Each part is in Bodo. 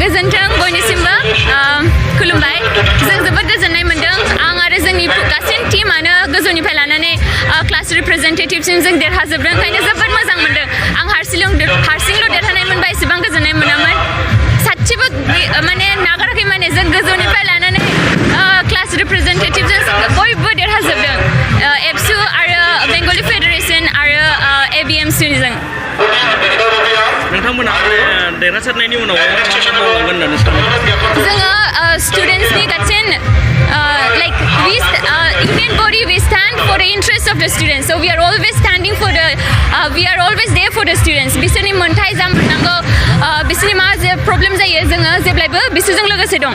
गोजोन्थों बयनिसिमबो खुलुमबाय जों जोबोद गोजोननाय मोन्दों आं आरो जोंनि गासै टीमानो गोजौनिफ्राय लानानै क्लास रिप्रेजेन्टेटिभसिम जों देरहाजोबदों ओंखायनो जोबोद मोजां मोन्दों आं हारसिंल' देरहानाय मोनबा एसेबां गोजोननाय मोनामोन सासेबो माने नागाराखै माने जों गोजौनिफ्राय लानानै क्लास रिप्रेजेन्टेटिभजों बयबो देरहाजोबदों ABSU आरो बेंगलि फेडारेसन आरो ABMSU-जों नोंथांमोना देरहासारनायनि उनाव मा मावलांगोन होननानै सानो जोङो स्टुडेन्ट्सनि गासै like Indian body we stand for the interest of the students so we are always standing for the we are always there for the students बिसोरनि मोनथाय जामनांगौ बिसोरनि मा प्रब्लेम जायो जोङो जेब्लायबो बिसोरजों लोगोसे दं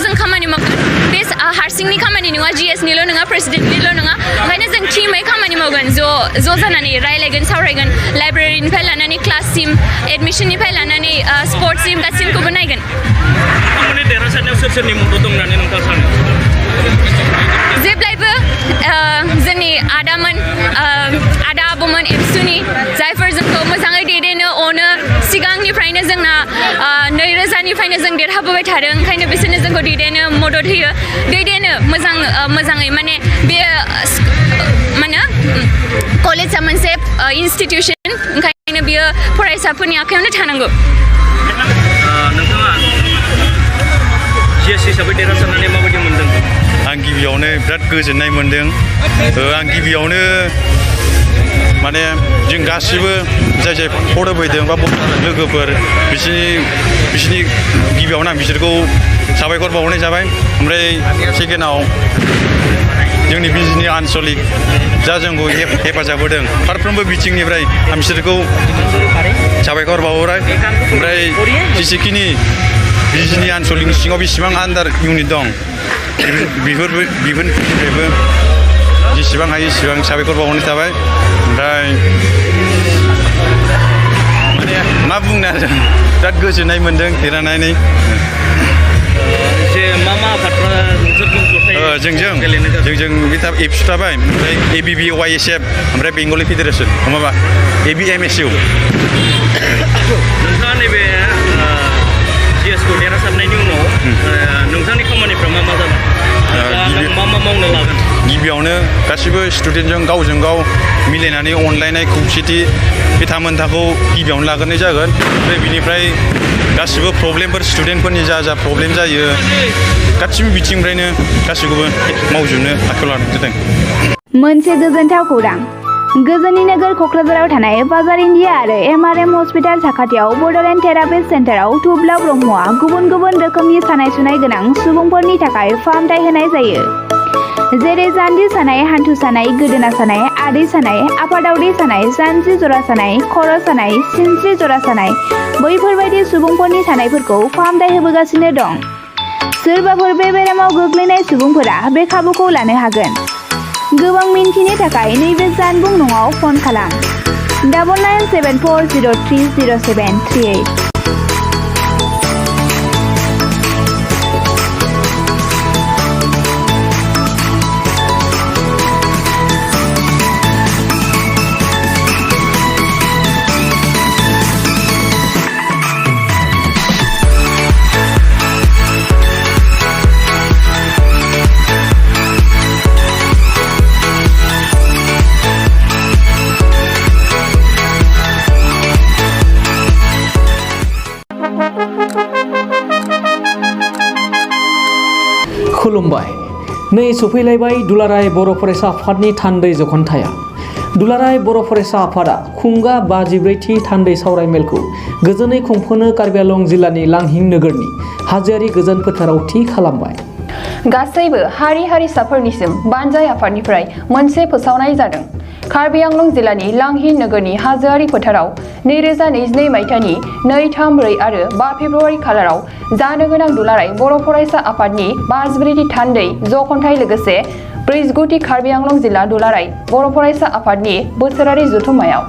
जों खामानि मावगोन बे हारसिंनि खामानि नङा GS-निल' नङा प्रेसिडेन्टनिल' नङा ओंखायनो जों टीमै खामानि मावगोन ज' जानानै रायलायगोन सावरायगोन लाइब्रेरिनिफ्राय लानानै क्लाससिम एडमिसननिफ्राय लानानै स्पर्ट्ससिम गासिबखौबो नायगोन नोंथांमोननि देरहासारनायाव सोर सोरनि मदद दं होननानै नोंथाङा सानो जेब्लायबो जोंनि आदामोन आदा आब'मोन ABSU-नि जायफोर जोंखौ मोजाङै दैदेनो अनो सिगांनिफ्रायनो जोंना 2000निफ्रायनो जों देरहाबोबाय थादों ओंखायनो बिसोरनो जोंखौ दैदेनो मदद होयो दैदेनो मोजाङै माने बे माने कलेजआ मोनसे इनस्टिटिउसन ओंखायनो बियो फरायसाफोरनि आखायावनो थानांगौ नोंथाङा GS हिसाबै देरहासारनानै माबायदि मोन्दों आं गिबियावनो बिराद गोजोननाय मोन्दों आं गिबियावनो माने जों गासिबो जाय फरायफैदों बा लोगोफोर बिसोरनि गिबियावनो आं बिसोरखौ साबायखर बावनाय जाबाय ओमफ्राय सेकेन्डआव जोंनि बिजनि आनसलिक जा जोंखौ हेफाजाब होदों फारफ्रोमबो बिथिंनिफ्राय आं बिसोरखौ साबायखर बावहरबाय ओमफ्राय जेसेखिनि बिजनि आनसलिकनि सिङाव बेसेबां आन्डार इउनिट दं बेफोरनिफ्रायबो जेसेबां हायो एसेबां साबायखर बावहरनाय थाबाय ओमफ्राय माने मा बुंनो आरो बिराद गोजोननाय मोन्दों देरहानानै मा आफादफ्रा जोंजों बे ABSU थाबाय ओमफ्राय ABBYSF ओमफ्राय बेंगलि फेडारेसन माबा ABMSU नोंथाङा नैबे GS-खौ देरहासारनायनि उनाव नोंथांनि खामानिफ्रा मा जागोन मा मावनो लागोन गिबियावनो गासिबो स्टुडेन्टजों गावजों गाव मिलायनानै अनलायनाय खौसेथि बे थामोनथाखौ गिबियावनो लाग्रोनाय जागोन ओमफ्राय बिनिफ्राय गासिबो प्रब्लेमफोर स्टुडेन्टफोरनि जा प्रब्लेम जायो गासिबो बिथिंनिफ्रायनो गासिखौबो मावजोबनो आखायाव लानाय जादों मोनसे गोजोनथाव खौरां गोजोननि नोगोर क'क्राझाराव थानाय बाजार इन्डिया आरो MRM हस्पिटाल साखाथियाव बड'लेण्ड थेरापिस्ट सेन्टाराव थुब्ला ब्रह्मआ गुबुन गुबुन रोखोमनि सानाय सुनाय गोनां सुबुंफोरनि थाखाय फाहामथाय होनाय जायो जेरै जान्जि सानाय हान्थु सानाय गोदोना सानाय आदै सानाय आफादावदै सानाय जानजि जरा सानाय खर' सानाय सिनस्रि जरा सानाय बैफोरबायदि सुबुंफोरनि सानायफोरखौ फाहामथाय होबोगासिनो दं सोरबाफोर बे बेरामाव गोग्लैनाय सुबुंफोरा बे खाबुखौ लानो हागोन गोबां मिन्थिनो थाखाय नैबे जानबुं नङाव फन खालाम 9974030738 खुलुमबाय नै सफैलायबाय दुलाराय बर' फरायसा आफादनि थान्दै जख'न्थाया दुलाराय बर' फरायसा आफादा खुंगा 54थि थान्दै सावरायमेलखौ गोजोनै खुंफुंनो कार्बि आंलं जिल्लानि लांहिं नोगोरनि हाजोआरि गोजोन फोथाराव थि खालामबाय गासैबो हारि हारिसाफोरनिसिम बानजाय आफादनिफ्राय मोनसे फोसावनाय जादों कार्बि आंलं जिल्लानि लांहिं नोगोरनि हाजोआरि फोथाराव 2022 मायथाइनि 2, 3, 4 आरो 5 फेब्रुवारि खालाराव जानो गोनां दुलाराय बर' फरायसा आफादनि 54थि थान्दै जख'न्थाय लोगोसे 49थि कार्बि आंलं जिल्ला दुलाराय बर' फरायसा आफादनि बोसोरारि जथुम्मायाव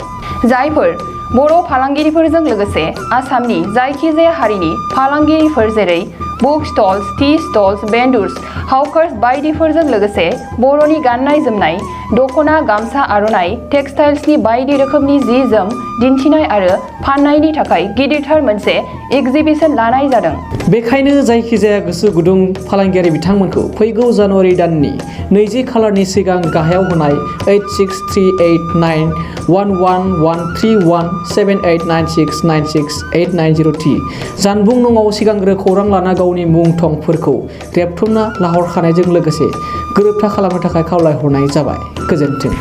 जायफोर बर' फालांगिरिफोरजों लोगोसे आसामनि जायखिजाया हारिनि फालांगिरिफोर जेरै book stalls, tea stalls, vendors, hawkers बायदिफोरजों लोगोसे बर'नि गाननाय जोमनाय, दख'ना, गामसा, आर'नाइ, टेक्सटाइल्सनि बायदि रोखोमनि जि जोम दिन्थिनाय आरो फाननायनि थाखाय गिदिरथार मोनसे एग्जिबिशन लानाय जादों। बेखायनो जायखिजाया गोसो गुदुं फालांगियारि बिथांमोनखौ फैगौ जानुवारि दाननि 20 खालारनि सिगां गाहायाव होनाय 86389111317896968903 जानबुं नङाव सिगांग्रो खौरां लाना गावनि मुं थंफोरखौ रेबथुमना लाहरखानायजों लोगोसे गोरोबथा खालामनो थाखाय खावलायहरनाय जाबाय। गोजोन्थों।